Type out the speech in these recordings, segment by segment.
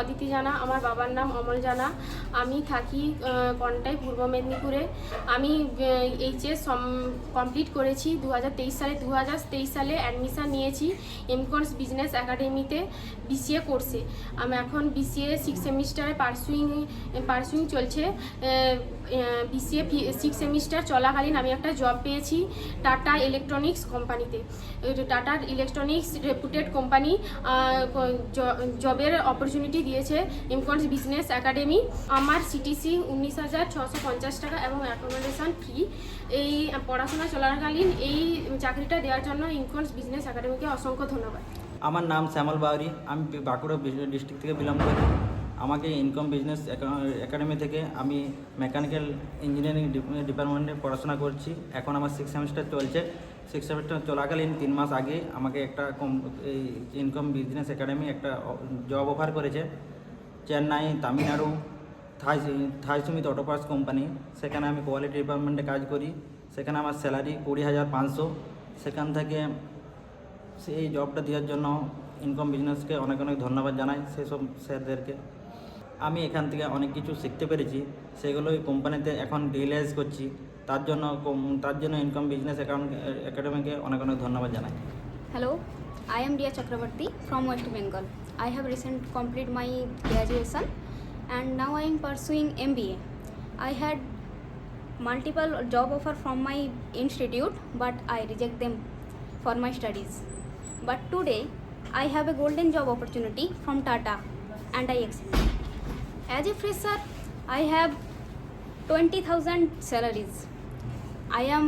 অদিতি জানা, আমার বাবার নাম অমল জানা। আমি থাকি কন্টাই, পূর্ব মেদিনীপুরে। আমি এইচএস কমপ্লিট করেছি 2023 সালে অ্যাডমিশান নিয়েছি এমকনস বিজনেস একাডেমিতে বিসিএ কোর্সে। আমি এখন বিসিএ 6 সেমিস্টারে পার্সুইং চলছে। বিসিএ 6 সেমিস্টার চলাকালীন আমি একটা জব পেয়েছি টাটা ইলেকট্রনিক্স কোম্পানিতে। টাটা ইলেকট্রনিক্স রেপুটেড কোম্পানি জবের অপরচুনিটি দিয়েছে এমকনস বিজনেস একাডেমি। আমার সিটিসি 19,650 টাকা এবং অ্যাকোমোডেশন ফ্রি। এই পড়াশোনা চলাকালীন এই চাকরিটা দেওয়ার জন্য এমকনস বিজনেস একাডেমিকে অসংখ্য ধন্যবাদ। আমার নাম শ্যামল বাউরি, আমি বাঁকুড়া ডিস্ট্রিক্ট থেকে বিলং করি। আমাকে ইনকম বিজনেস একাডেমি থেকে আমি মেকানিক্যাল ইঞ্জিনিয়ারিং ডিপার্টমেন্টে পড়াশোনা করছি। এখন আমার 6 সেমিস্টার চলছে। 6 সেমিস্টার চলাকালীন 3 মাস আগে আমাকে একটা এই ইনকম বিজনেস একাডেমি একটা জব অফার করেছে চেন্নাই, তামিলনাড়ু, থাই সুমিত অটো পার্টস কোম্পানি। সেখানে আমি কোয়ালিটি ডিপার্টমেন্টে কাজ করি। সেখানে আমার স্যালারি 20,500। সেখান থেকে এই জবটা দেওয়ার জন্য ইনকম বিজনেসকে অনেক অনেক ধন্যবাদ জানাই, সেসব স্যারদেরকে। আমি এখান থেকে অনেক কিছু শিখতে পেরেছি, সেগুলো এই কোম্পানিতে এখন রিয়েলাইজ করছি। তার জন্য ইনকম বিজনেস একাডেমিকে অনেক অনেক ধন্যবাদ জানাই। Hello, I am Dia Chakrabarti from West Bengal. I have recently completed my graduation and now I am pursuing MBA. I had multiple job offer from my institute but I reject them for my studies. But today I have a golden job opportunity from Tata and I accept. As a fresher, I have 20,000 salaries. I am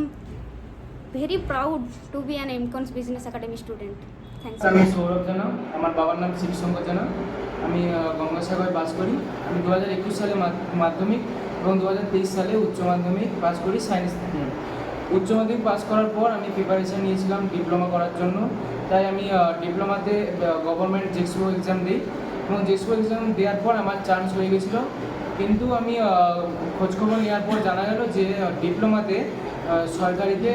very proud to be an MCONS Business Academy student. Thanks. আমি সৌরভ জানা, আমার বাবার নাম শিবশঙ্কর জানা। আমি গঙ্গাসাগরে বাস করি। আমি 2021 সালে মাধ্যমিক এবং 2023 সালে উচ্চ মাধ্যমিক পাস করি সায়েন্স নিয়ে। উচ্চ মাধ্যমিক পাস করার পর আমি প্রিপারেশন নিয়েছিলাম ডিপ্লোমা করার জন্য। তাই আমি ডিপ্লোমাতে গভর্নমেন্ট জেক্সপো এক্সাম দিই এবং জেক্সপো এক্সাম দেওয়ার পর আমার চান্স হয়ে গেছিলো। কিন্তু আমি খোঁজখবর নেওয়ার পর জানা গেল যে ডিপ্লোমাতে সরকারিতে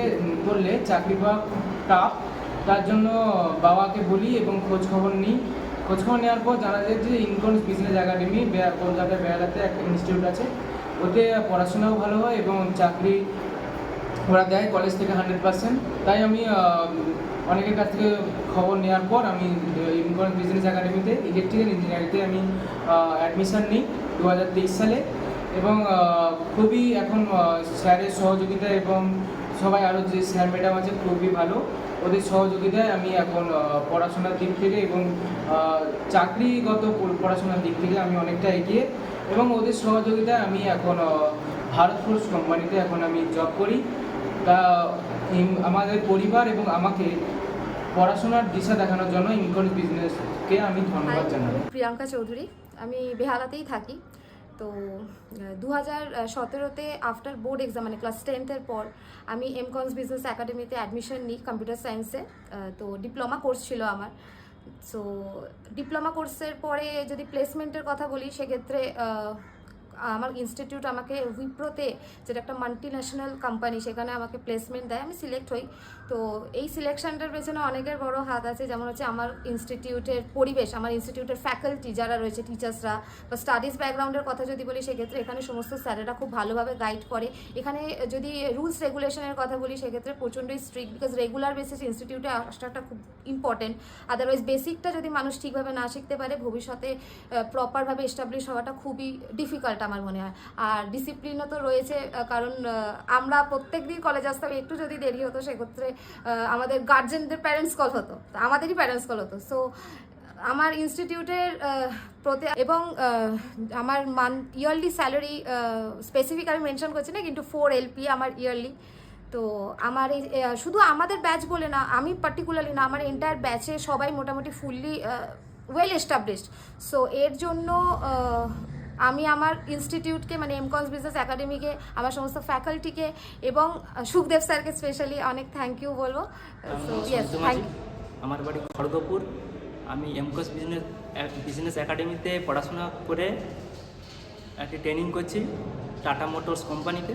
করলে চাকরি পাওয়া টাফ। তার জন্য বাবাকে বলি এবং খোঁজখবর নিই। খোঁজখবর নেওয়ার পর জানা যায় যে ইনকমস বিজনেস একাডেমি কলকাতার বেহালাতে একটা ইনস্টিটিউট আছে, ওতে পড়াশোনাও ভালো হয় এবং চাকরি ওরা দেয় কলেজ থেকে 100%। তাই আমি অনেকের কাছ থেকে খবর নেওয়ার পর আমি ইনকমস বিজনেস একাডেমিতে ইলেকট্রিক্যাল ইঞ্জিনিয়ারিংতে আমি অ্যাডমিশান নিই 2023 সালে। এবং খুবই এখন স্যারের সহযোগিতা এবং সবাই আরও যে স্যার ম্যাডাম আছে খুবই ভালো, ওদের সহযোগিতায় আমি এখন পড়াশোনার দিক থেকে এবং চাকরিগত পড়াশোনার দিক থেকে আমি অনেকটা এগিয়ে এবং ওদের সহযোগিতায় আমি এখন ভারত ফোর্স কোম্পানিতে এখন আমি জব করি। তা আমাদের পরিবার এবং আমাকে পড়াশোনার দিশা দেখানোর জন্য ইনকমস বিজনেসকে আমি ধন্যবাদ জানাই। প্রিয়াঙ্কা চৌধুরী, আমি বেহালাতেই থাকি। তো 2017-তে আফটার বোর্ড এক্সাম মানে ক্লাস 10th-এর পর আমি এমকনস বিজনেস একাডেমিতে অ্যাডমিশন নিই কম্পিউটার সায়েন্সে। তো ডিপ্লোমা কোর্স ছিল আমার। সো ডিপ্লোমা কোর্সের পরে যদি প্লেসমেন্টের কথা বলি, সেক্ষেত্রে আমার ইনস্টিটিউট আমাকে উইপ্রোতে, যেটা একটা মাল্টি ন্যাশনাল কোম্পানি, সেখানে আমাকে প্লেসমেন্ট দেয়, আমি সিলেক্ট হই। তো এই সিলেকশনটার পেছনে অনেকের বড় হাত আছে, যেমন হচ্ছে আমার ইনস্টিটিউটের পরিবেশ, আমার ইনস্টিটিউটের ফ্যাকাল্টি যারা রয়েছে, টিচার্সরা বা স্টাডিজ ব্যাকগ্রাউন্ডের কথা যদি বলি, সেক্ষেত্রে এখানে সমস্ত স্যারেরা খুব ভালোভাবে গাইড করে। এখানে যদি রুলস রেগুলেশনের কথা বলি, সেক্ষেত্রে প্রচণ্ডই স্ট্রিক্ট, বিকজ রেগুলার বেসিস ইনস্টিটিউটে আসাটা খুব ইম্পর্টেন্ট। আদারওয়াইজ বেসিকটা যদি মানুষ ঠিকভাবে না শিখতে পারে, ভবিষ্যতে প্রপারভাবে এস্টাবলিশ হওয়াটা খুবই ডিফিকাল্ট আমার মনে হয়। আর ডিসিপ্লিনও তো রয়েছে, কারণ আমরা প্রত্যেক দিন কলেজ আসতাম, একটু যদি দেরি হতো সেক্ষেত্রে আমাদের গার্জেনদের প্যারেন্টস কল হতো, আমাদেরই প্যারেন্টস কল হতো। সো আমার ইনস্টিটিউটের প্রতি এবং আমার ইয়ারলি স্যালারি স্পেসিফিক আমি মেনশন করছি না, কিন্তু 4 LP আমার ইয়ারলি। তো আমার এই শুধু আমাদের ব্যাচ বলে না, আমি পার্টিকুলারলি না, আমার এন্টায়ার ব্যাচে সবাই মোটামুটি ফুললি ওয়েল এস্টাবলিশড। সো এর জন্য আমি আমার ইনস্টিটিউটকে মানে এমকনস বিজনেস একাডেমিকে, আমার সমস্ত ফ্যাকাল্টিকে এবং সুখদেব স্যারকে স্পেশালি অনেক থ্যাংক ইউ বলবো। So yes, thank you. আমার বাড়ি খড়গপুর। আমি এমকনস বিজনেস একাডেমিতে পড়াশোনা করে একটি ট্রেনিং করছি টাটা মোটরস কোম্পানিতে।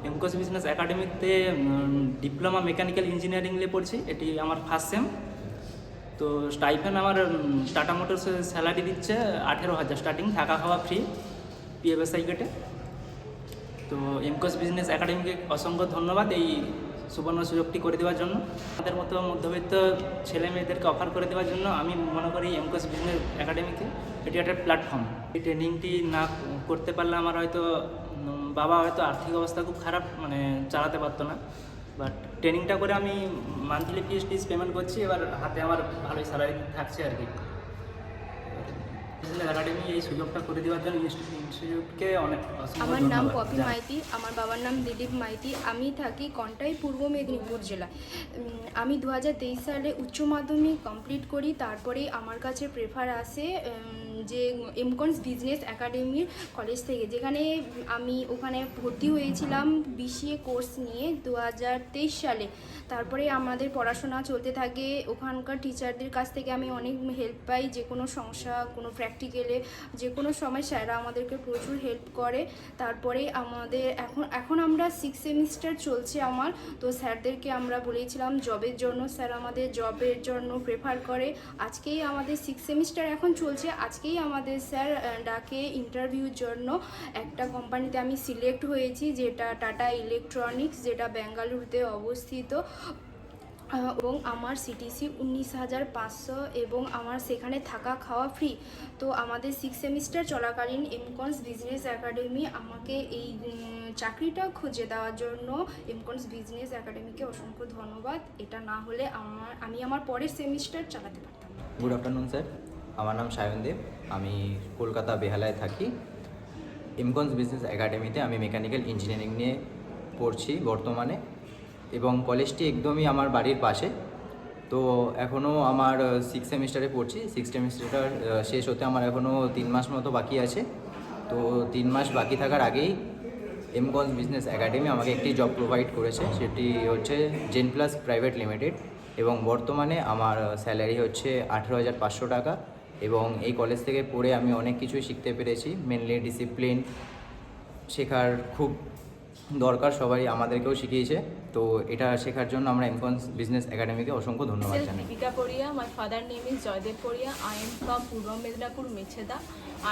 এমকনস বিজনেস একাডেমিতে ডিপ্লোমা মেকানিক্যাল ইঞ্জিনিয়ারিং নিয়ে পড়ছি, এটি আমার ফার্স্ট সেম। তো স্টাইপেন্ড আমার টাটা মোটরস স্যালারি দিচ্ছে 18,000 স্টার্টিং, থাকা খাওয়া ফ্রি, পিএফএসআই কেটে। তো এমকস বিজনেস একাডেমিকে অসংখ্য ধন্যবাদ এই সুবর্ণ সুযোগটি করে দেওয়ার জন্য, আমাদের মতো মধ্যবিত্ত ছেলে মেয়েদেরকে অফার করে দেওয়ার জন্য। আমি মনে করি এমকস বিজনেস একাডেমিকে এটি একটা প্ল্যাটফর্ম। এই ট্রেনিংটি না করতে পারলে আমার হয়তো বাবা হয়তো আর্থিক অবস্থা খুব খারাপ, মানে চালাতে পারতো না। বাট ট্রেনিংটা করে আমি মান্থলি ফিস পেমেন্ট করছি, এবার হাতে আমার ভালোই স্যালারি থাকছে আর কি। বিজনেস একাডেমি এই সুযোগটা করে দেওয়ার জন্য ইনস্টিটিউটকে অনেক অসংখ্য আমার নাম ধন্যবাদ। পপি মাইতি, আমার বাবার নাম দিলীপ মাইতি। আমি থাকি কন্টাই, পূর্ব মেদিনীপুর জেলা। আমি 2023 সালে উচ্চ মাধ্যমিক কমপ্লিট করি। তারপরে আমার কাছে প্রেফার আসে যে এমকনস বিজনেস একাডেমির কলেজ থেকে, যেখানে আমি ওখানে ভর্তি হয়েছিলাম বিসিএ কোর্স নিয়ে 2023 সালে। তারপরে আমাদের পড়াশোনা চলতে থাকে, ওখানকার টিচারদের কাছ থেকে আমি অনেক হেল্প পাই। যে কোনো সমস্যা, কোনো প্র্যাকটিক্যালে, যে কোনো সময় স্যাররা আমাদেরকে প্রচুর হেল্প করে। তারপরে আমাদের এখন আমরা 6 সেমিস্টার চলছে আমার। তো স্যারদেরকে আমরা বলেছিলাম জবের জন্য, স্যার আমাদের জবের জন্য প্রেফার করে। আজকেই আমাদের 6 সেমিস্টার এখন চলছে, আজকেই আমাদের স্যার ডাকে ইন্টারভিউর জন্য। একটা কোম্পানিতে আমি সিলেক্ট হয়েছি, যেটা টাটা ইলেকট্রনিক্স, যেটা বেঙ্গালুরুতে অবস্থিত। এবং আমার সিটিসি 19,500 এবং আমার সেখানে থাকা খাওয়া ফ্রি। তো আমাদের 6 সেমিস্টার চলাকালীন এমকনস বিজনেস একাডেমি আমাকে এই চাকরিটা খুঁজে দেওয়ার জন্য এমকনস বিজনেস একাডেমিকে অসংখ্য ধন্যবাদ। এটা না হলে আমি আমার পরের সেমিস্টার চালাতে পারতাম না। গুড আফটারনুন স্যার, আমার নাম সায়ন দেব, আমি কলকাতা বেহালায় থাকি। এমকনস বিজনেস একাডেমিতে আমি মেকানিক্যাল ইঞ্জিনিয়ারিং নিয়ে পড়ছি বর্তমানে, এবং কলেজটি একদমই আমার বাড়ির পাশে। তো এখনও আমার 6 সেমিস্টারে পড়ছি। 6 সেমিস্টারটা শেষ হতে আমার এখনও 3 মাস মতো বাকি আছে। তো 3 মাস বাকি থাকার আগেই এমকনস বিজনেস একাডেমি আমাকে একটি জব প্রোভাইড করেছে, সেটি হচ্ছে জেন প্লাস প্রাইভেট লিমিটেড, এবং বর্তমানে আমার স্যালারি হচ্ছে 18,500 টাকা। এবং এই কলেজ থেকে পড়ে আমি অনেক কিছুই শিখতে পেরেছি। মেনলি ডিসিপ্লিন শেখার খুব দরকার, সবাই আমাদেরকেও শিখিয়েছে। তো এটা শেখার জন্য আমরা এমকনস বিজনেস একাডেমিকে অসংখ্য ধন্যবাদ Myself জানাই। Deepika Poria. My father name is Joydev Poria. I am from Purva Medinapur, Mecheda.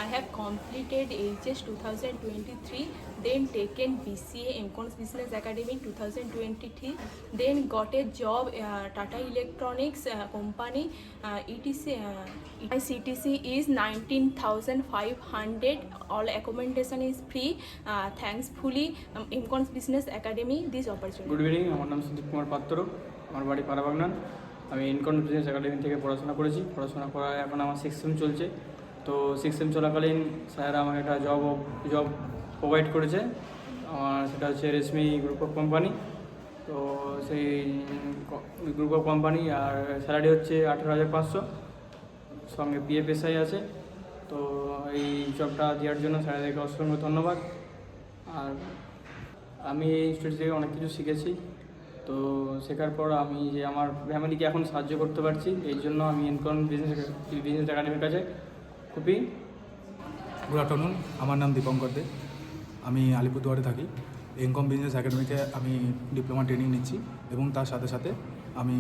I have completed HS 2023, then taken BCA Mcons Business Academy 2023, then got a job Tata Electronics company. My CTC is 19,500. All accommodation is free. Thankfully, Mcons Business Academy this opportunity. Good evening, আমার নাম সুদীপ কুমার পাত্র, আমার বাড়ি পাড়াবাগনান। আমি এমকনস business academy থেকে পড়াশোনা করেছি। পড়াশোনা করা এখন আমার 6 সেম চলছে। তো 6 সেম চলাকালীন স্যার আমাকে একটা জব প্রোভাইড করেছে। আমার সেটা হচ্ছে রেশমি গ্রুপ অফ কোম্পানি। তো সেই গ্রুপ অফ কোম্পানি, আর স্যালারি হচ্ছে 18,500, সঙ্গে পিএফএসআই আছে। তো এই জবটা দেওয়ার জন্য স্যারদেরকে অসংখ্য ধন্যবাদ। আর আমি এই ইনস্টিটিউট থেকে অনেক কিছু শিখেছি। তো শেখার পর আমি যে আমার ফ্যামিলিকে এখন সাহায্য করতে পারছি, এই জন্য আমি এমকনস বিজনেস একাডেমির কাছে খুবই। গুড আফটারনুন, আমার নাম দীপঙ্কর দে, আমি আলিপুরদুয়ারে থাকি। এমকম বিজনেস একাডেমিতে আমি ডিপ্লোমা ট্রেনিং নিচ্ছি, এবং তার সাথে সাথে আমি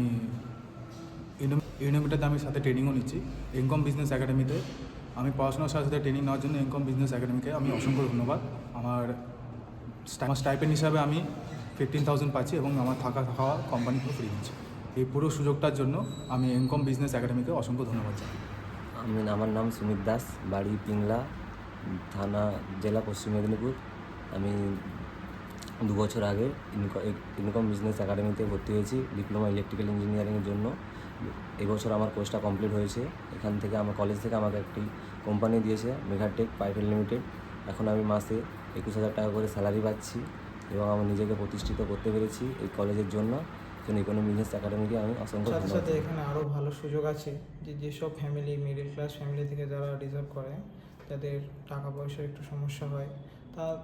ইউনিভার্সিটিতে আমি সাথে ট্রেনিংও নিচ্ছি। এমকম বিজনেস একাডেমিতে আমি পড়াশোনার সাথে সাথে ট্রেনিং নেওয়ার জন্য এমকম বিজনেস একাডেমিকে আমি অসংখ্য ধন্যবাদ। আমার স্টাইপেন্ড হিসাবে আমি 15,000 পাচ্ছি, এবং আমার থাকা খাওয়া কোম্পানি পুরো ফ্রি দিচ্ছে। এই পুরো সুযোগটার জন্য আমি এমকম বিজনেস একাডেমিকে অসংখ্য ধন্যবাদ জানাই। আমার নাম সুমিত দাস, বাড়ি পিংলা, থানা, জেলা পশ্চিম মেদিনীপুর। আমি 2 বছর আগে ইনকম বিজনেস একাডেমিতে ভর্তি হয়েছি ডিপ্লোমা ইলেকট্রিক্যাল ইঞ্জিনিয়ারিংয়ের জন্য। এবছর আমার কোর্সটা কমপ্লিট হয়েছে। এখান থেকে আমার কলেজ থেকে আমাকে একটি কোম্পানি দিয়েছে, মেঘাটেক প্রাইভেট লিমিটেড। এখন আমি মাসে 21,000 টাকা করে স্যালারি পাচ্ছি, এবং আমি নিজেকে প্রতিষ্ঠিত করতে পেরেছি এই কলেজের জন্য। ইকোনমি বিজনেস একাডেমিকে আমি অসংখ্য সাথে ধন্যবাদ। সাথে এখানে আরও ভালো সুযোগ আছে, যেসব ফ্যামিলি মিডল ক্লাস ফ্যামিলি থেকে যারা ডিজার্ভ করে, যাদের টাকা পয়সার একটু সমস্যা হয়,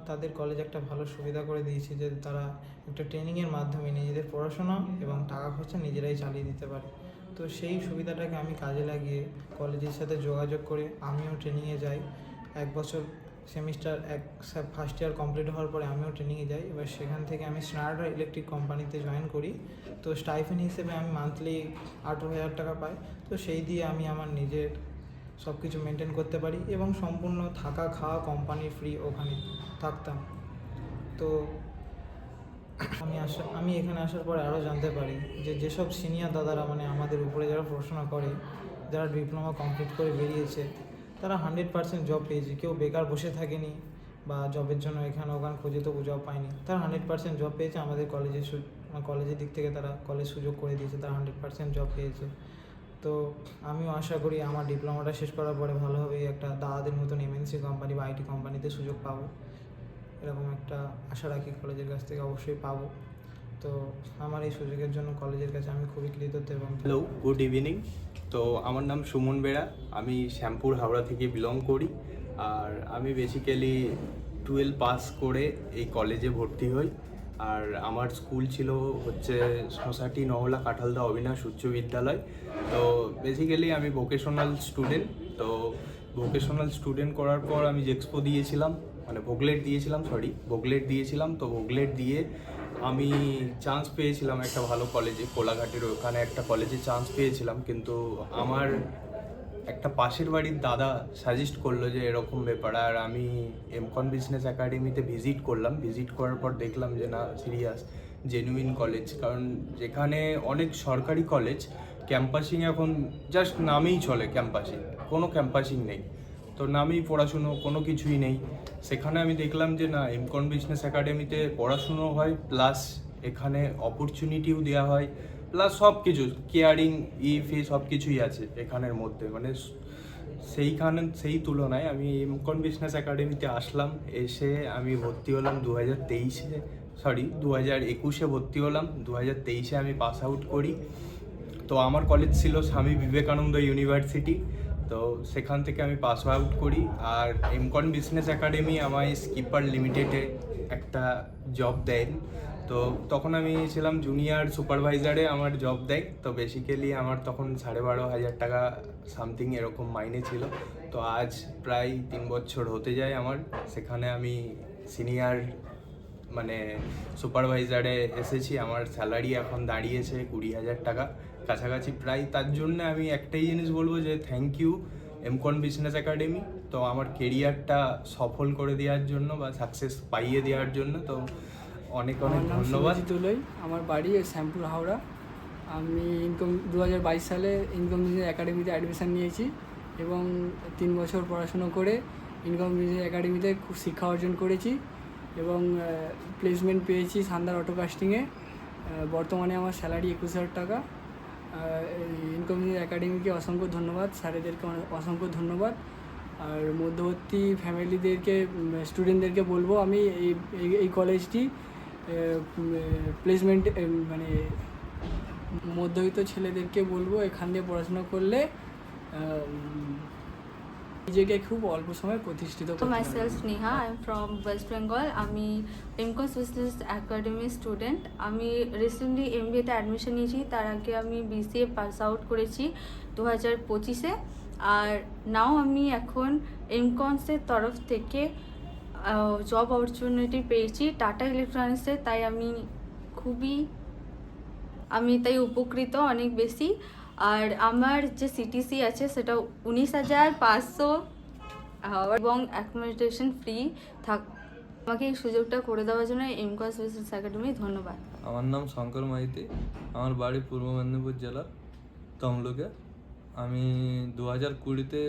তাদের কলেজ একটা ভালো সুবিধা করে দিয়েছে, যে তারা একটা ট্রেনিংয়ের মাধ্যমে নিজেদের পড়াশোনা এবং টাকা খরচা নিজেরাই চালিয়ে দিতে পারে। তো সেই সুবিধাটাকে আমি কাজে লাগিয়ে কলেজের সাথে যোগাযোগ করে আমিও ট্রেনিংয়ে যাই। 1 বছর সেমিস্টার ফার্স্ট ইয়ার কমপ্লিট হওয়ার পরে আমিও ট্রেনিংয়ে যাই। এবার সেখান থেকে আমি স্নার্ডার ইলেকট্রিক কোম্পানিতে জয়েন করি। তো স্টাইফেন হিসেবে আমি মান্থলি 18,000 টাকা পাই। তো সেই দিয়ে আমি আমার নিজের সব কিছু মেনটেন করতে পারি এবং সম্পূর্ণ থাকা খাওয়া কোম্পানি ফ্রি ওখানে থাকতাম। তো আমি এখানে আসার পরে আরও জানতে পারি যে যেসব সিনিয়র দাদারা মানে আমাদের উপরে যারা পড়াশোনা করে, যারা ডিপ্লোমা কমপ্লিট করে বেরিয়েছে, তারা 100% জব পেয়েছে। কেউ বেকার বসে থাকেনি বা জবের জন্য এখানে ওখানে খুঁজে তবু জব পায়নি। তারা 100% জব পেয়েছে। আমাদের কলেজের দিক থেকে তারা কলেজ সুযোগ করে দিয়েছে, তারা 100% জব পেয়েছে। তো আমিও আশা করি আমার ডিপ্লোমাটা শেষ করার পরে ভালোভাবে একটা দাদাদের মতন এমএনসি কোম্পানি বা আইটি কোম্পানিতে সুযোগ পাবো, এরকম একটা আশা রাখি। কলেজের কাছ থেকে অবশ্যই পাবো। তো আমার এই সুযোগের জন্য কলেজের কাছে আমি খুবই কৃতজ্ঞ। এবং হ্যালো, গুড ইভিনিং। তো আমার নাম সুমন বেড়া, আমি শ্যামপুর হাওড়া থেকে বিলং করি। আর আমি বেসিক্যালি 12 পাস করে এই কলেজে ভর্তি হই। আর আমার স্কুল ছিল হচ্ছে সোসাইটি নহলা কাঁঠালদা অবিনাশ উচ্চ বিদ্যালয়। তো বেসিক্যালি আমি ভোকেশনাল স্টুডেন্ট। তো ভোকেশনাল স্টুডেন্ট করার পর আমি জেক্সপো দিয়েছিলাম, মানে ভোগলেট দিয়েছিলাম। তো ভোগলেট দিয়ে আমি চান্স পেয়েছিলাম একটা ভালো কলেজে, কোলাঘাটের ওখানে একটা কলেজে চান্স পেয়েছিলাম। কিন্তু আমার একটা পাশের বাড়ির দাদা সাজেস্ট করলো যে এরকম ব্যাপার। আর আমি এমকন বিজনেস একাডেমিতে ভিজিট করলাম। ভিজিট করার পর দেখলাম যে না, সিরিয়াস জেনুইন কলেজ। কারণ যেখানে অনেক সরকারি কলেজ ক্যাম্পাসিং এখন জাস্ট নামেই চলে, কোনো ক্যাম্পাসিং নেই। তো নামেই পড়াশুনো, কোনো কিছুই নেই। সেখানে আমি দেখলাম যে না, এমকন বিজনেস একাডেমিতে পড়াশুনো হয়, প্লাস এখানে অপরচুনিটিও দেওয়া হয়, প্লাস সব কিছু কেয়ারিং সব কিছুই আছে এখানের মধ্যে। মানে সেই তুলনায় আমি এমকন বিজনেস একাডেমিতে আসলাম। এসে আমি ভর্তি হলাম 2021-এ ভর্তি হলাম। 2023-এ আমি পাস আউট করি। তো আমার কলেজ ছিল স্বামী বিবেকানন্দ ইউনিভার্সিটি। তো সেখান থেকে আমি পাস আউট করি। আর এমকন বিজনেস একাডেমি আমায় স্কিপার লিমিটেডে একটা জব দেন। তো তখন আমি ছিলাম জুনিয়র সুপারভাইজারে, আমার জব দেয়। তো বেসিক্যালি আমার তখন 12,500 টাকা সামথিং এরকম মাইনে ছিল। তো আজ প্রায় 3 বছর হতে যায় আমার। সেখানে আমি সিনিয়র মানে সুপারভাইজারে এসেছি। আমার স্যালারি এখন দাঁড়িয়েছে 20,000 টাকা কাছাকাছি প্রায়। তার জন্য আমি একটাই জিনিস বলবো যে থ্যাংক ইউ এমকন বিজনেস একাডেমি। তো আমার কেরিয়ারটা সফল করে দেওয়ার জন্য বা সাকসেস পাইয়ে দেওয়ার জন্য তো অনেক ধন্যবাদ। তুলই আমার বাড়ি শ্যামপুর হাওড়া। আমি 2022 সালে ইনকম বিজনেস একাডেমিতে অ্যাডমিশান নিয়েছি এবং 3 বছর পড়াশুনো করে ইনকম বিজনেস একাডেমিতে খুব শিক্ষা অর্জন করেছি এবং প্লেসমেন্ট পেয়েছি সান্দার অটো কাস্টিংয়ে। বর্তমানে আমার স্যালারি 21,000 টাকা। ইনকম বিজনেস একাডেমিকে অসংখ্য ধন্যবাদ, স্যারেদেরকে অসংখ্য ধন্যবাদ। আর মধ্যবর্তী ফ্যামিলিদেরকে, স্টুডেন্টদেরকে বলবো আমি এই কলেজটি প্লেসমেন্ট মানে মধ্যবিত্ত ছেলেদেরকে বলবো এখান দিয়ে পড়াশোনা করলে নিজেকে খুব অল্প সময় প্রতিষ্ঠিত করতে পারবে। Myself Sneha, I am from West Bengal. আমি এমকস বিজনেস একাডেমি স্টুডেন্ট। আমি রিসেন্টলি এমবিএতে অ্যাডমিশন নিয়েছি। তার আগে আমি বিসিএ পাস আউট করেছি 2025-এ। আর নাও আমি এখন এমকনসের তরফ থেকে জব অপরচুনিটি পেয়েছি টাটা ইলেকট্রনিক্সে। তাই আমি উপকৃত অনেক বেশি। আর আমার যে সিটিসি আছে সেটা 19,500 এবং অ্যাকোমোডেশন ফ্রি আমাকে এই সুযোগটা করে দেওয়ার জন্য এমকস বিজনেস একাডেমি ধন্যবাদ। আমার নাম শঙ্কর মাইতি, আমার বাড়ি পূর্ব মেদিনীপুর জেলার তমলুকে। আমি 2020-তে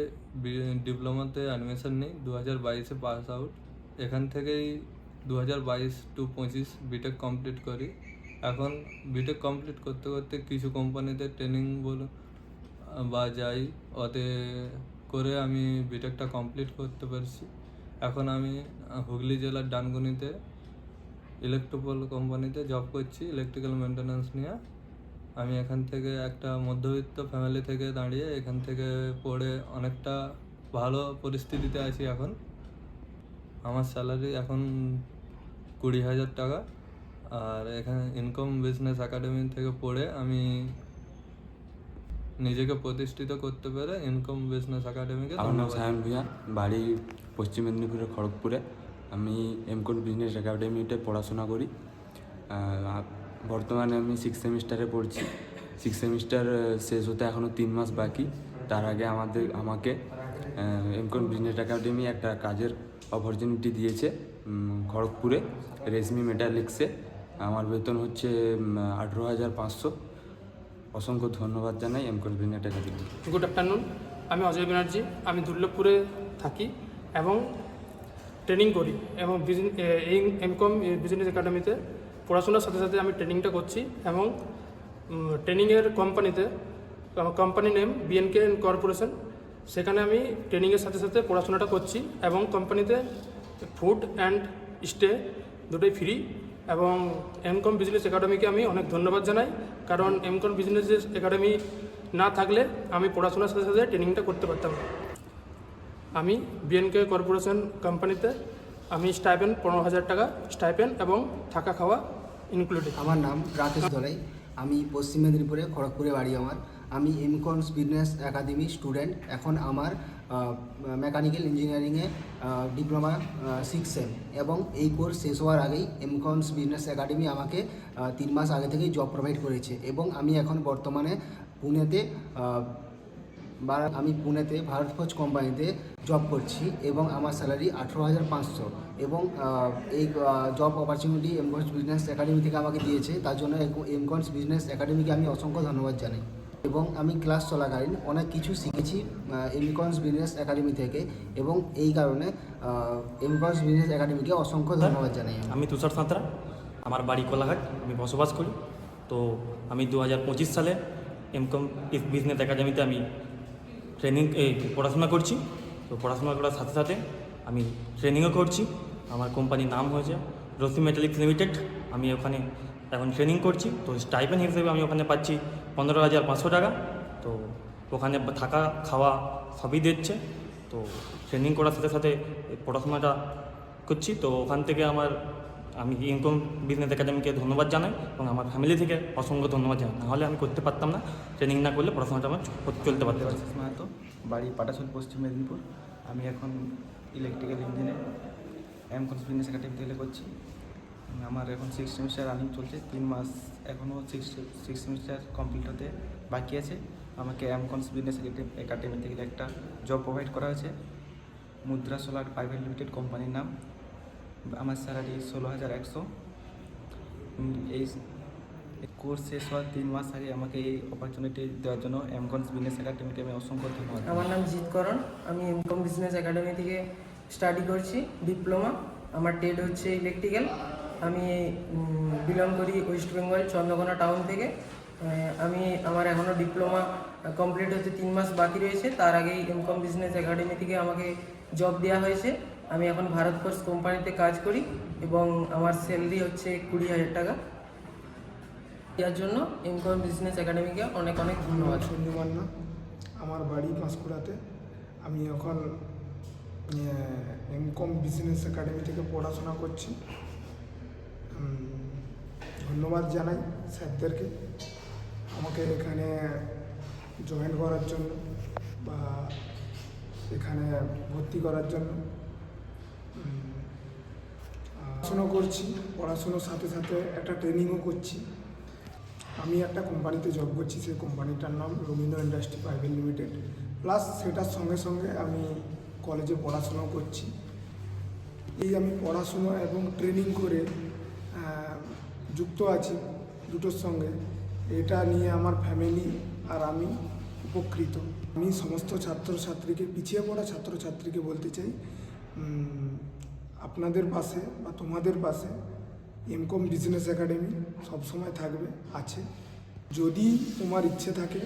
ডিপ্লোমাতে অ্যাডমিশন নিই, 2022-এ পাস আউট। এখান থেকেই 2022-25 বিটেক কমপ্লিট করি। এখন বিটেক কমপ্লিট করতে করতে কিছু কোম্পানিতে ট্রেনিং বা যাই, ওতে করে আমি বিটেকটা কমপ্লিট করতে পারছি। এখন আমি হুগলি জেলার ডানকুনিতে ইলেকট্রিক্যাল কোম্পানিতে জব করছি, ইলেকট্রিক্যাল মেনটেন্যান্স নিয়ে। আমি এখান থেকে একটা মধ্যবিত্ত ফ্যামিলি থেকে দাঁড়িয়ে এখান থেকে পড়ে অনেকটা ভালো পরিস্থিতিতে আছি এখন। আমার স্যালারি এখন 20,000 টাকা। আর এখানে ইনকম বিজনেস একাডেমি থেকে পড়ে আমি নিজেকে প্রতিষ্ঠিত করতে পেরে ইনকম বিজনেস একাডেমিকে আমার নাম ধন্যবাদ। সায়ন ভূঁইয়া, বাড়ি পশ্চিম মেদিনীপুরের খড়গপুরে। আমি এমকন বিজনেস একাডেমিতে পড়াশোনা করি। বর্তমানে আমি 6 সেমিস্টারে পড়ছি। 6 সেমিস্টার শেষ হতে এখনও 3 মাস বাকি। তার আগে আমাকে এমকন বিজনেস একাডেমি একটা কাজের অপরচুনিটি দিয়েছে খড়গপুরে, রেশমি মেটালিক্সে। আমার বেতন হচ্ছে 18,500। অসংখ্য ধন্যবাদ জানাই এমকন বিজনেস একাডেমি। গুড আফটারনুন, আমি অজয় ব্যানার্জি। আমি দুর্লভপুরে থাকি এবং ট্রেনিং করি এবং এই এমকম বিজনেস একাডেমিতে পড়াশোনার সাথে সাথে আমি ট্রেনিংটা করছি এবং ট্রেনিংয়ের কোম্পানি নেম BNK কর্পোরেশন, সেখানে আমি ট্রেনিংয়ের সাথে সাথে পড়াশোনাটা করছি এবং কোম্পানিতে ফুড অ্যান্ড স্টে দুটোই ফ্রি। এবং এমকম বিজনেস একাডেমিকে আমি অনেক ধন্যবাদ জানাই, কারণ এমকম বিজনেস একাডেমি না থাকলে আমি পড়াশোনার সাথে সাথে ট্রেনিংটা করতে পারতাম না। আমি BNK কর্পোরেশন কোম্পানিতে আমি স্টাইপেন্ড 15,000 টাকা স্টাইপেন্ড এবং থাকা খাওয়া ইনক্লুডেড। আমার নাম রাকেশ দলাই, আমি পশ্চিম মেদিনীপুরে খড়গপুরে বাড়ি আমার। আমি এমকনস বিজনেস একাডেমি স্টুডেন্ট। এখন আমার মেকানিক্যাল ইঞ্জিনিয়ারিংয়ে ডিপ্লোমা 6 সেম এবং এই কোর্স শেষ হওয়ার আগেই এমকনস বিজনেস একাডেমি আমাকে 3 মাস আগে থেকেই জব প্রোভাইড করেছে এবং আমি এখন বর্তমানে পুনেতে ভারত ফোর্জ কোম্পানিতে জব করছি এবং আমার স্যালারি 18,500 এবং এই জব অপরচুনিটি এমকনস বিজনেস একাডেমি থেকে আমাকে দিয়েছে। তার জন্য এমকনস বিজনেস একাডেমিকে আমি অসংখ্য ধন্যবাদ জানাই এবং আমি ক্লাস চলাকালীন অনেক কিছু শিখেছি এমকনস বিজনেস একাডেমি থেকে এবং এই কারণে এমকনস বিজনেস একাডেমিকে অসংখ্য ধন্যবাদ জানাই। আমি তুষার সাঁতরা, আমার বাড়ি কোলাঘাট, আমি বসবাস করি। তো আমি 2025 সালে এমকম বিজনেস একাডেমিতে আমি পড়াশোনা করছি। তো পড়াশোনা করার সাথে সাথে আমি ট্রেনিংও করছি। আমার কোম্পানির নাম হয়েছে রেশমি মেটালিক্স লিমিটেড। আমি ওখানে এখন ট্রেনিং করছি। তো স্টাইপেন্ড হিসেবে আমি ওখানে পাচ্ছি 15,500 টাকা। তো ওখানে থাকা খাওয়া সবই দিচ্ছে। তো ট্রেনিং করার সাথে সাথে পড়াশোনাটা করছি। তো ওখান থেকে আমি ইনকম বিজনেস একাডেমিকে ধন্যবাদ জানাই এবং আমার ফ্যামিলি থেকে অসংখ্য ধন্যবাদ জানাই। নাহলে আমি করতে পারতাম না, ট্রেনিং না করলে পড়াশোনাটা আমার চলতে পারতে পারছি। মাহাতো, বাড়ি পাটাশোল, পশ্চিম মেদিনীপুর। আমি এখন ইলেকট্রিক্যাল ইঞ্জিনিয়ার এমকনস বিজনেস একাডেমি থেকে করছি। আমার এখন 6 সেমিস্টার রানিং চলছে। 3 মাস এখনও 6 সেমিস্টার কমপ্লিট হতে বাকি আছে। আমাকে এমকনস বিজনেস একাডেমি থেকে একটা জব প্রোভাইড করা হয়েছে, মুদ্রা সোলার প্রাইভেট লিমিটেড কোম্পানির নাম। আমার স্যালারি 16,100। এই কোর্স শেষ হওয়ার 3 মাস আগে আমাকে এই অপরচুনিটি দেওয়ার জন্য এমকনস বিজনেস একাডেমিকে আমি অসংখ্য ধন্যবাদ। আমার নাম জিৎকরণ, আমি এমকম বিজনেস একাডেমি থেকে স্টাডি করছি ডিপ্লোমা। আমার ট্রেড হচ্ছে ইলেকট্রিক্যাল। আমি বিলং করি ওয়েস্ট বেঙ্গল চন্দ্রকোনা টাউন থেকে। আমার এখনও ডিপ্লোমা কমপ্লিট হতে 3 মাস বাকি রয়েছে। তার আগেই এমকম বিজনেস একাডেমি থেকে আমাকে জব দেওয়া হয়েছে। আমি এখন ভারত ফোর্জ কোম্পানিতে কাজ করি এবং আমার স্যালারি হচ্ছে 20,000 টাকা। এর জন্য এমকম বিজনেস একাডেমিকে অনেক অনেক ধন্যবাদ। সঞ্জু মান্না, আমার বাড়ি পাঁশকুড়াতে। আমি এখন এমকম বিজনেস একাডেমি থেকে পড়াশোনা করছি। ধন্যবাদ জানাই স্যারদেরকে আমাকে এখানে জয়েন করার জন্য বা এখানে ভর্তি করার জন্য। পড়াশুনো করছি, পড়াশুনোর সাথে সাথে একটা ট্রেনিংও করছি। আমি একটা কোম্পানিতে জব করছি, সেই কোম্পানিটার নাম Rabindra industry private limited. Plus সেটার সঙ্গে সঙ্গে আমি কলেজে পড়াশুনো করছি। এই আমি পড়াশুনো এবং ট্রেনিং করে যুক্ত আছি দুটোর সঙ্গে। এটা নিয়ে আমার ফ্যামিলি আর আমি উপকৃত। আমি সমস্ত ছাত্রছাত্রীকে, পিছিয়ে পড়া ছাত্রছাত্রীকে বলতে চাই, আপনাদের পাশে বা তোমাদের পাশে এমকম বিজনেস একাডেমি সবসময় থাকবে, আছে। যদি তোমার ইচ্ছে থাকে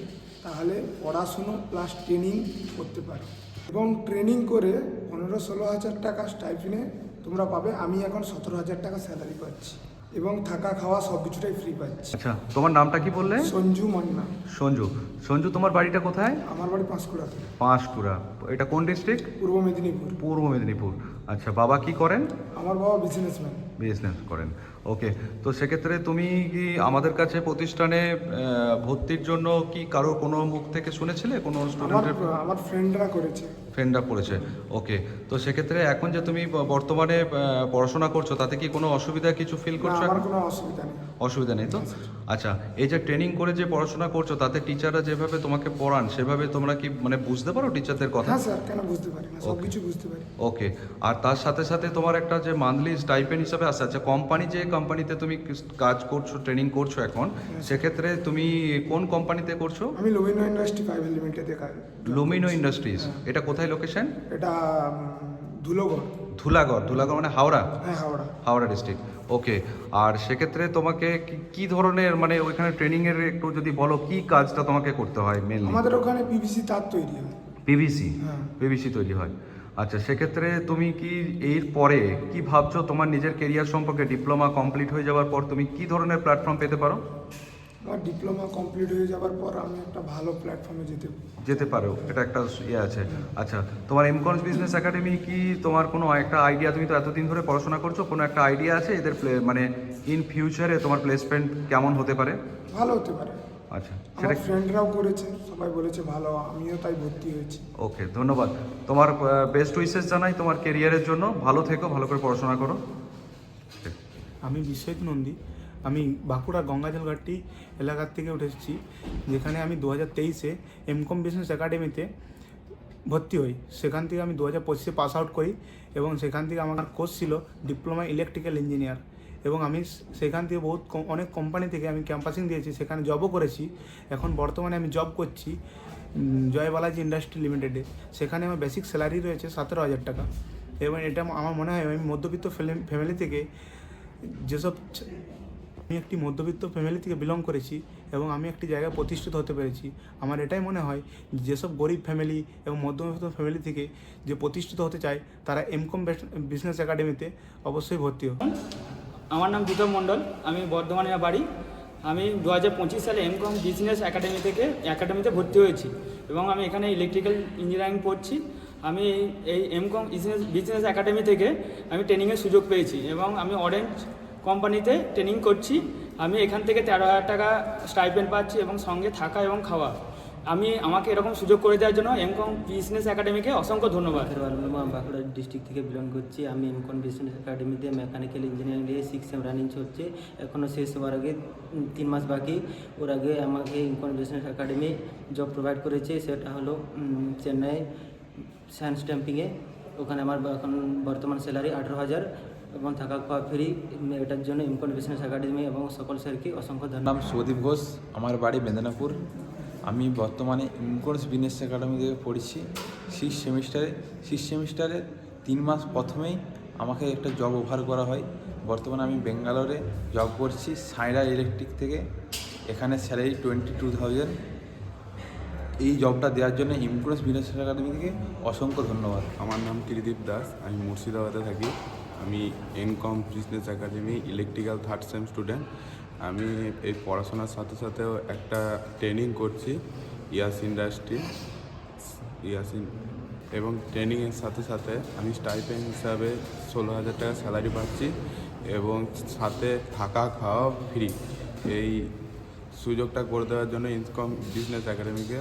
তাহলে পড়াশুনো প্লাস ট্রেনিং করতে পারো এবং ট্রেনিং করে 15-16 হাজার টাকা স্টাইপেন্ডে তোমরা পাবে। আমি এখন 17,000 টাকা স্যালারি পাচ্ছি এবং থাকা খাওয়া সব কিছুটাই ফ্রি পাচ্ছি। আচ্ছা, তোমার নামটা কি বললে? সঞ্জু মান্না। সঞ্জু, তোমার বাড়িটা কোথায়? আমার বাড়ি পাঁশকুড়াতে। পাঁশকুড়া, এটা কোন ডিস্ট্রিক্ট? পূর্ব মেদিনীপুর। পূর্ব মেদিনীপুর। আচ্ছা, বাবা কি করেন? আমার বাবা বিজনেসম্যান। বিজনেস করেন। ওকে, তো সেক্ষেত্রে তুমি কি আমাদের কাছে প্রতিষ্ঠানে ভর্তির জন্য কি কারো কোনো মুখ থেকে শুনেছিলে, কোনো স্টুডেন্টের? আমার ফ্রেন্ডরা করেছে। ফ্রেন্ডরা পড়েছে। ওকে, তো সেক্ষেত্রে এখন যে তুমি বর্তমানে পড়াশোনা করছো তাতে কি কোনো অসুবিধা কিছু ফিল করছো? আমার এখন কোনো অসুবিধা নেই। অসুবিধা নেই তো? আচ্ছা, এই যে ট্রেনিং করে যে পড়াশোনা করছো তাতে টিচাররা যেভাবে তোমাকে পড়ান সেভাবে তোমরা কি মানে বুঝতে পারো টিচারদের কথা? হ্যাঁ স্যার, কেন বুঝতে পারি না, সব কিছু বুঝতে পারি। ওকে, আর তার সাথে সাথে তোমার একটা যে মান্থলি স্টাইপেন্ড হিসাবে আসে, আচ্ছা কোম্পানি যে কোম্পানিতে তুমি কাজ করছো, ট্রেনিং করছো এখন, সেক্ষেত্রে তুমি কোন কোম্পানিতে করছো? আমি লুমিনো ইন্ডাস্ট্রি প্রাইভেট লিমিটেডে কাজ। লুমিনো ইন্ডাস্ট্রিজ, এটা কোথায় লোকেশন? এটা ধুলাগড়। ধুলাগড় মানে হাওড়া? হ্যাঁ, হাওড়া ডিস্ট্রিক্ট। ওকে, আর সেক্ষেত্রে তোমাকে কি ধরনের মানে ওইখানে ট্রেনিংয়ের একটু যদি বলো কি কাজটা তোমাকে করতে হয় মেনলি? আমাদের ওখানে পিভিসি তার তৈরি হয়। পিভিসি তৈরি হয়। আচ্ছা, সেক্ষেত্রে তুমি কি এর পরে কি ভাবছো তোমার নিজের কেরিয়ার সম্পর্কে? ডিপ্লোমা কমপ্লিট হয়ে যাওয়ার পর তুমি কি ধরনের প্ল্যাটফর্ম পেতে পারো? আমার ডিপ্লোমা কমপ্লিট হয়ে যাওয়ার পর আমি একটা ভালো প্ল্যাটফর্মে যেতে পারো, এটা একটা ইয়ে আছে। আচ্ছা, তোমার এমকনস বিজনেস একাডেমি কি তোমার কোনো একটা আইডিয়া, তুমি তো এতদিন ধরে পড়াশোনা করছো, কোনো একটা আইডিয়া আছে এদের মানে ইন ফিউচারে তোমার প্লেসমেন্ট কেমন হতে পারে? ভালো হতে পারে। আচ্ছা, সেটা ফ্রেন্ডরাও করেছে, সবাই বলেছে ভালো, আমিও তাই ভর্তি হয়েছি। ওকে, ধন্যবাদ। তোমার বেস্ট উইশেস জানাই তোমার কেরিয়ারের জন্য। ভালো থেকো, ভালো করে পড়াশোনা করো। আমি বিশ্বজিৎ নন্দী, আমি বাঁকুড়া গঙ্গাজলঘাটি এলাকার থেকে উঠেছি, যেখানে আমি 2023-এ এমকম বিজনেস একাডেমিতে ভর্তি হই। সেখান থেকে আমি 2025-এ পাস আউট করি এবং সেখান থেকে আমার কোর্স ছিল ডিপ্লোমা ইলেকট্রিক্যাল ইঞ্জিনিয়ার, এবং আমি সেখান থেকে অনেক কোম্পানি থেকে আমি ক্যাম্পাসিং দিয়েছি, সেখানে জবও করেছি। এখন বর্তমানে আমি জব করছি জয় বালাজি ইন্ডাস্ট্রি লিমিটেডে। সেখানে আমার বেসিক স্যালারি রয়েছে 17,000 টাকা, এবং এটা আমার মনে হয় আমি মধ্যবিত্ত ফ্যামিলি থেকে আমি একটি মধ্যবিত্ত ফ্যামিলি থেকে বিলং করেছি এবং আমি একটি জায়গায় প্রতিষ্ঠিত হতে পেরেছি। আমার এটাই মনে হয় যেসব গরিব ফ্যামিলি এবং মধ্যবিত্ত ফ্যামিলি থেকে যে প্রতিষ্ঠিত হতে চায় তারা এমকম বিজনেস একাডেমিতে অবশ্যই ভর্তি হোক। আমার নাম বিপ্লব মণ্ডল, আমি বর্ধমানে বাড়ি। আমি 2025 সালে এমকম বিজনেস একাডেমিতে ভর্তি হয়েছি এবং আমি এখানে ইলেকট্রিক্যাল ইঞ্জিনিয়ারিং পড়ছি। আমি এই এমকম বিজনেস একাডেমি থেকে আমি ট্রেনিংয়ের সুযোগ পেয়েছি এবং আমি অরেঞ্জ কোম্পানিতে ট্রেনিং করছি। আমি এখান থেকে 13,000 টাকা স্টাইপেন্ড পাচ্ছি এবং সঙ্গে থাকা এবং খাওয়া। আমাকে এরকম সুযোগ করে দেওয়ার জন্য এমকম বিজনেস একাডেমিকে অসংখ্য ধন্যবাদ। বাঁকুড়া ডিস্ট্রিক্ট থেকে বিলং করছি। আমি এমকম বিজনেস একাডেমিতে মেকানিক্যাল ইঞ্জিনিয়ারিং নিয়ে 6 সেম রানিং চলছে, এখনও শেষ হওয়ার আগে 3 মাস বাকি। ওর আগে আমাকে MCom business academy job provide করেছে, সেটা হলো চেন্নাই সায়েন্স স্ট্যাম্পিংয়ে। ওখানে আমার এখন বর্তমান স্যালারি 18,000 এবং থাকা খাওয়া ফ্রি। এটার জন্য এমকম বিজনেস একাডেমি এবং সকল স্যারকে অসংখ্য ধন্যবাদ। নাম শুভদীপ ঘোষ, আমার বাড়ি মেদিনীপুর। আমি বর্তমানে এমকম বিজনেস একাডেমি থেকে পড়ছি 6 সেমিস্টারে 3 মাস প্রথমেই আমাকে একটা জব অফার করা হয়। বর্তমানে আমি বেঙ্গালোরে জব করছি সাইরা ইলেকট্রিক থেকে। এখানে স্যালারি 22,000। এই জবটা দেওয়ার জন্য এমকম বিজনেস একাডেমি থেকে অসংখ্য ধন্যবাদ। আমার নাম ত্রিদীপ দাস, আমি মুর্শিদাবাদে থাকি। আমি MCom business academy electrical 3rd same student. আমি এই পড়াশোনার সাথে সাথেও একটা ট্রেনিং করছি ইন্ডাস্ট্রি এবং ট্রেনিংয়ের সাথে সাথে আমি স্টাইপেন্ড হিসাবে 16,000 টাকা স্যালারি পাচ্ছি এবং সাথে থাকা খাওয়া ফ্রি। এই সুযোগটা করে দেওয়ার জন্য এমকম বিজনেস একাডেমিকে